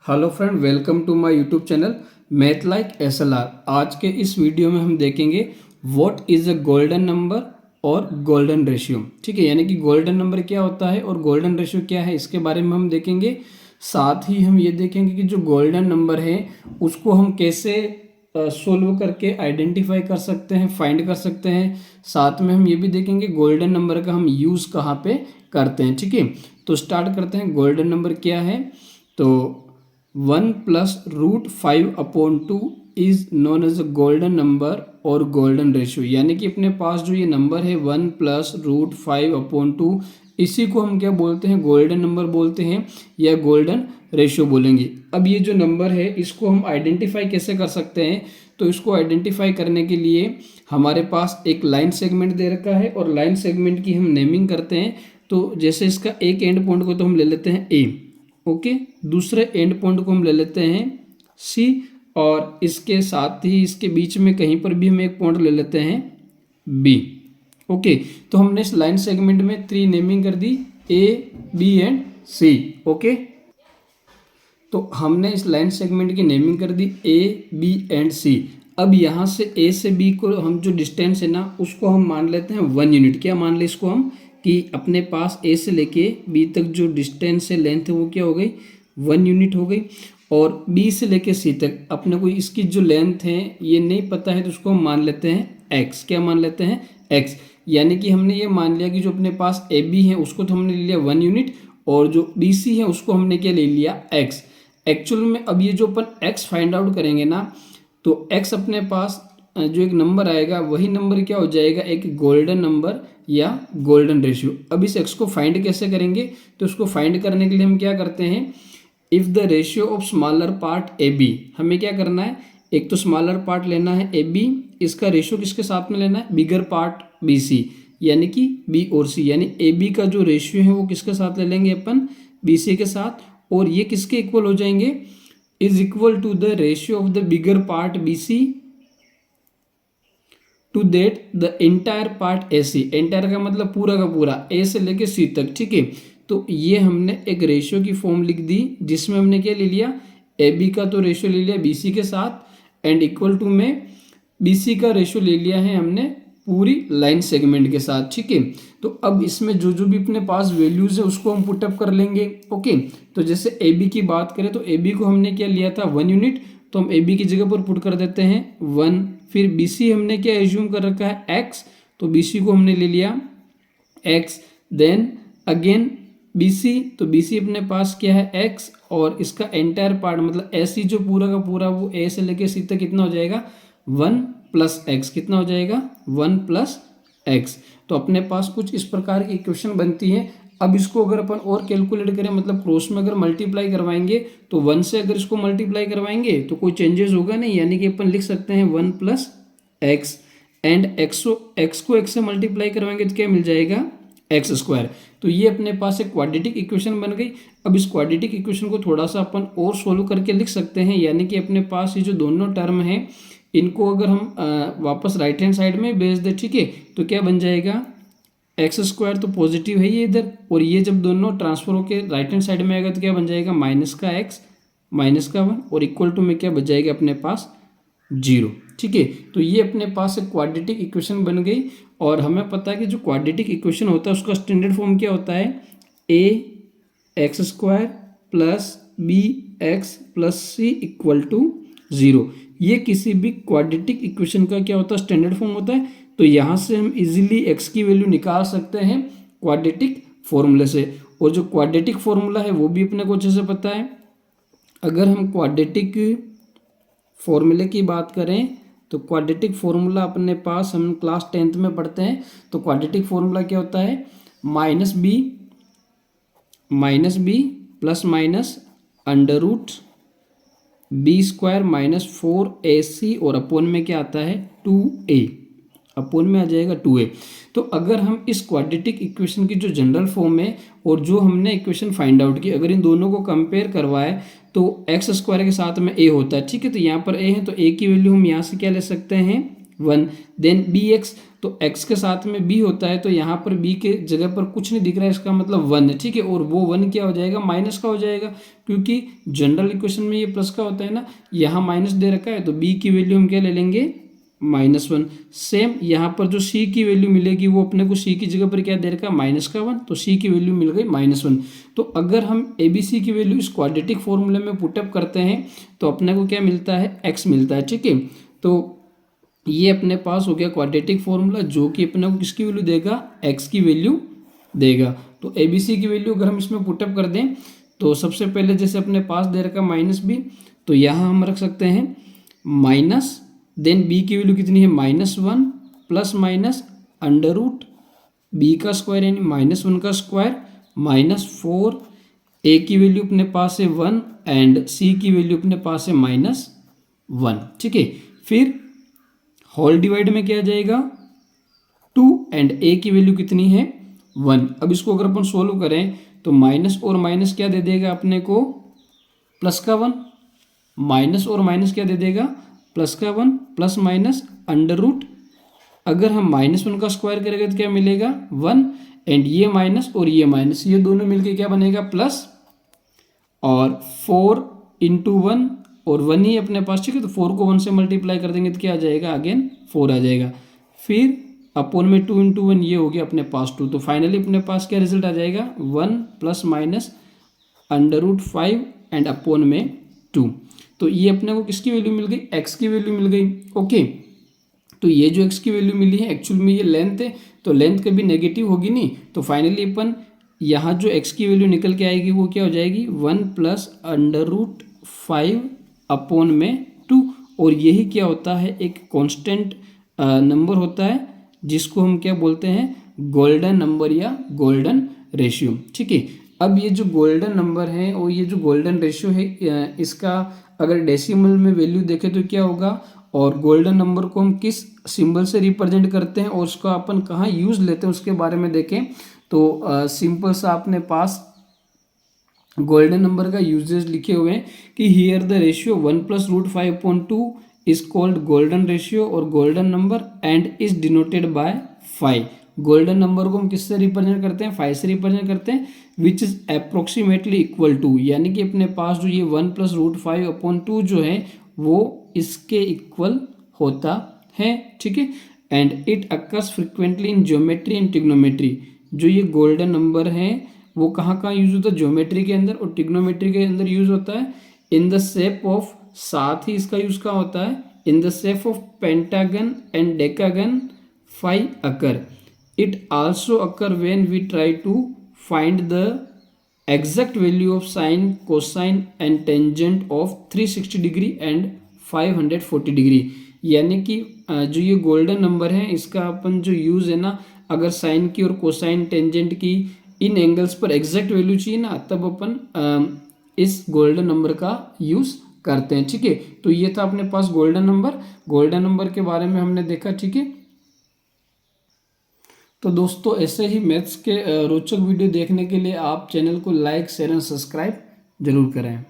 Hello friend, welcome to my YouTube channel math like SLR। आज के इस video में हम देखेंगे what is a golden number और गोल्डन रेशियो। ठीक है, यानी कि गोल्डन नंबर क्या होता है और गोल्डन रेशियो क्या है, इसके बारे में हम देखेंगे। साथ ही हम ये देखेंगे कि जो गोल्डन नंबर है उसको हम कैसे सोल्व करके आइडेंटिफाई कर सकते हैं, फाइंड कर सकते हैं। साथ में हम ये भी देखेंगे गोल्डन नंबर का हम यूज़ कहाँ पे करते हैं। ठीक है, तो स्टार्ट करते हैं। गोल्डन नंबर क्या है, तो 1+√5/2 is known as a golden number और गोल्डन रेशियो। यानी कि अपने पास जो ये नंबर है 1+√5/2, इसी को हम क्या बोलते हैं, गोल्डन नंबर बोलते हैं या गोल्डन रेशियो बोलेंगे। अब ये जो नंबर है इसको हम आइडेंटिफाई कैसे कर सकते हैं, तो इसको आइडेंटिफाई करने के लिए हमारे पास एक लाइन सेगमेंट दे रखा है और लाइन सेगमेंट की हम नेमिंग करते हैं। तो जैसे इसका एक एंड पॉइंट को तो हम ले लेते हैं ए, ओके, दूसरे एंड पॉइंट को हम ले लेते हैं सी, और इसके साथ ही इसके बीच में कहीं पर भी हम एक पॉइंट ले लेते हैं बी। ओके, तो हमने इस लाइन सेगमेंट में 3 नेमिंग कर दी, ए, बी एंड सी। ओके, तो हमने इस लाइन सेगमेंट की नेमिंग कर दी ए, बी एंड सी। अब यहाँ से ए से बी को हम जो डिस्टेंस है ना उसको हम मान लेते हैं 1 यूनिट। क्या मान ले इसको हम, कि अपने पास ए से लेके बी तक जो डिस्टेंस है, लेंथ है, वो क्या हो गई, 1 यूनिट हो गई। और बी से लेके सी तक अपने को इसकी जो लेंथ है ये नहीं पता है, तो उसको हम मान लेते हैं एक्स। क्या मान लेते हैं, एक्स। यानी कि हमने ये मान लिया कि जो अपने पास ए बी है उसको तो हमने ले लिया 1 यूनिट, और जो बी सी है उसको हमने क्या ले लिया, एक्स। एक्चुअल में अब ये जो अपन एक्स फाइंड आउट करेंगे ना, तो एक्स अपने पास जो एक नंबर आएगा वही नंबर क्या हो जाएगा, एक गोल्डन नंबर या गोल्डन रेशियो। अब इस एक्स को फाइंड कैसे करेंगे, तो उसको फाइंड करने के लिए हम क्या करते हैं, if the ratio of smaller part A B, हमें क्या करना है, एक तो स्मॉलर पार्ट लेना है ए बी, इसका रेशियो किसके साथ में लेना है, बिगर पार्ट बी सी, यानी कि बी और सी। यानी ए बी का जो रेशियो है वो किसके साथ ले लेंगे अपन, बी सी के साथ, और ये किसके इक्वल हो जाएंगे, is equal to the ratio of the bigger part B C to that the entire part A C. Entire का मतलब पूरा का पूरा, ए से लेके सी तक। ठीक है, तो ये हमने एक रेशियो की फॉर्म लिख दी जिसमें हमने क्या ले लिया, ए बी का तो रेशियो ले लिया बी सी के साथ, एंड इक्वल टू में बी सी का रेशियो ले लिया है हमने पूरी लाइन सेगमेंट के साथ। ठीक है, तो अब इसमें जो जो भी अपने पास वैल्यूज है उसको हम पुटअप कर लेंगे। ओके, तो जैसे ए बी की बात करें तो ए बी को हमने क्या लिया था 1 यूनिट, तो हम ए बी की जगह पर पुट कर देते हैं 1। फिर बी सी हमने क्या एज्यूम कर रखा है, एक्स, तो बी सी को हमने ले लिया x. Then again B C, तो बी सी अपने पास क्या है, एक्स, और इसका एंटायर पार्ट मतलब ए सी जो पूरा का पूरा वो ए से लेके सी तक कितना हो जाएगा, 1 + x। कितना हो जाएगा, 1 + x। तो अपने पास कुछ इस प्रकार की इक्वेशन बनती है। अब इसको अगर अपन और कैलकुलेट करें, मतलब क्रॉस में अगर मल्टीप्लाई करवाएंगे, तो 1 से अगर इसको मल्टीप्लाई करवाएंगे तो कोई चेंजेस होगा नहीं, यानी कि अपन लिख सकते हैं 1 + x, एंड x को x से मल्टीप्लाई करवाएंगे तो क्या मिल जाएगा, x²। तो ये अपने पास एक क्वाड्रेटिक इक्वेशन बन गई। अब इस क्वाड्रेटिक इक्वेशन को थोड़ा सा अपन और सोल्व करके लिख सकते हैं, यानी कि अपने पास ये जो दोनों टर्म हैं इनको अगर हम वापस राइट हैंड साइड में भेज दें, ठीक है, तो क्या बन जाएगा, x² तो पॉजिटिव है ये इधर, और ये जब दोनों ट्रांसफर होकर राइट हैंड साइड में आएगा तो क्या बन जाएगा, -x -1, और इक्वल टू में क्या बच जाएगा अपने पास 0। ठीक है, तो ये अपने पास एक क्वाड्रेटिक इक्वेशन बन गई। और हमें पता है कि जो क्वाड्रेटिक इक्वेशन होता है उसका स्टैंडर्ड फॉर्म क्या होता है, ax² + bx + c = 0। ये किसी भी क्वाड्रेटिक इक्वेशन का क्या होता है, स्टैंडर्ड फॉर्म होता है। तो यहाँ से हम इजीली x की वैल्यू निकाल सकते हैं क्वाड्रेटिक फॉर्मूले से, और जो क्वाड्रेटिक फॉर्मूला है वो भी अपने को अच्छे से पता है। अगर हम क्वाड्रेटिक फॉर्मूले की बात करें तो क्वाड्रेटिक फॉर्मूला अपने पास हम क्लास 10th में पढ़ते हैं। तो क्वाड्रेटिक फॉर्मूला क्या होता है, -b ± (√b² - 4ac) और अपोन में क्या आता है, 2a, अपोन में आ जाएगा 2a। तो अगर हम इस क्वाड्रेटिक इक्वेशन की जो जनरल फॉर्म है और जो हमने इक्वेशन फाइंड आउट की, अगर इन दोनों को कंपेयर करवाए तो x² के साथ में a होता है। ठीक है, तो यहाँ पर a है तो a की वैल्यू हम यहाँ से क्या ले सकते हैं, 1। देन bx, तो x के साथ में b होता है, तो यहाँ पर b के जगह पर कुछ नहीं दिख रहा है, इसका मतलब 1 है, ठीक है। और वो 1 क्या हो जाएगा, माइनस का हो जाएगा, क्योंकि जनरल इक्वेशन में ये प्लस का होता है ना, यहाँ माइनस दे रखा है, तो b की वैल्यू हम क्या ले लेंगे, -1। सेम यहाँ पर जो c की वैल्यू मिलेगी वो अपने को c की जगह पर क्या दे रखा है, -1, तो c की वैल्यू मिल गई -1। तो अगर हम ABC की वैल्यू इस क्वाड्रेटिक फॉर्मूले में पुटअप करते हैं तो अपने को क्या मिलता है, x मिलता है, ठीक है। तो ये अपने पास हो गया क्वाड्रेटिक फॉर्मूला, जो कि अपने को किसकी वैल्यू देगा, x की वैल्यू देगा। तो ABC की वैल्यू अगर हम इसमें पुटअप कर दें तो सबसे पहले जैसे अपने पास दे रखा -b, तो यहाँ हम रख सकते हैं माइनस, देन b की वैल्यू कितनी है, -1 plus minus under root b का स्क्वायर यानी -1 का स्क्वायर -4, a की वैल्यू अपने पास है 1 एंड c की वैल्यू अपने पास है -1, ठीक है। फिर होल डिवाइड में क्या आ जाएगा, 2 एंड a की वैल्यू कितनी है, 1। अब इसको अगर अपन सोल्व करें तो माइनस और माइनस क्या दे देगा अपने को, प्लस का 1, माइनस और माइनस क्या दे देगा, प्लस का 1 प्लस माइनस अंडर रूट, अगर हम -1 का स्क्वायर करेंगे तो क्या मिलेगा, 1 एंड ये माइनस और ये माइनस, ये दोनों मिलके क्या बनेगा, प्लस, और 4 इंटू 1 और 1 ही अपने पास, ठीक है। तो 4 को 1 से मल्टीप्लाई कर देंगे तो क्या आ जाएगा, अगेन 4 आ जाएगा। फिर अपोन में 2 इंटू 1 ये हो गया अपने पास 2, तो फाइनली अपने पास क्या रिजल्ट आ जाएगा, 1 plus minus under root 5 and upon में 2। तो ये अपने को किसकी वैल्यू मिल गई, x की वैल्यू मिल गई, ओके। तो ये जो x की वैल्यू मिली है एक्चुअल में ये लेंथ है, तो लेंथ कभी नेगेटिव होगी नहीं, तो फाइनली अपन यहाँ जो x की वैल्यू निकल के आएगी वो क्या हो जाएगी, 1 प्लस अंडर रूट 5 अपोन में 2। और यही क्या होता है, एक कांस्टेंट नंबर होता है जिसको हम क्या बोलते हैं, गोल्डन नंबर या गोल्डन रेशियो, ठीक है। अब ये जो गोल्डन नंबर है और ये जो गोल्डन रेशियो है, इसका अगर डेसिमल में वैल्यू देखें तो क्या होगा, और गोल्डन नंबर को हम किस सिंबल से रिप्रेजेंट करते हैं और उसका अपन कहाँ यूज़ लेते हैं उसके बारे में देखें तो सिंपल सा अपने पास गोल्डन नंबर का यूजेस लिखे हुए हैं कि here the ratio 1 plus root 5/2 is called golden ratio और golden number and is denoted by 5। Golden number को हम किससे रिप्रेजेंट करते हैं, 5 से रिप्रेजेंट करते हैं, which is approximately equal to, यानी कि अपने पास जो ये 1 प्लस रूट 5/2 जो है वो इसके इक्वल होता है, ठीक है। And it occurs frequently in geometry and trigonometry. जो ये गोल्डन नंबर है वो कहाँ कहाँ यूज होता है, ज्योमेट्री के अंदर और ट्रिग्नोमेट्री के अंदर यूज होता है। इन द शेप ऑफ, साथ ही इसका यूज कहाँ होता है, in the shape of pentagon and decagon 5 occur. It also occur when we try to find the exact value of sine, cosine and tangent of 360 degree and 540 degree. यानी कि जो ये golden number है इसका अपन जो यूज़ है ना, अगर साइन की और कोसाइन टेंजेंट की इन एंगल्स पर एग्जैक्ट वैल्यू चाहिए ना, तब अपन इस गोल्डन नंबर का यूज़ करते हैं, ठीक है। तो ये था अपने पास गोल्डन नंबर के बारे में हमने देखा, ठीक है। तो दोस्तों ऐसे ही मैथ्स के रोचक वीडियो देखने के लिए आप चैनल को लाइक, शेयर एंड सब्सक्राइब जरूर करें।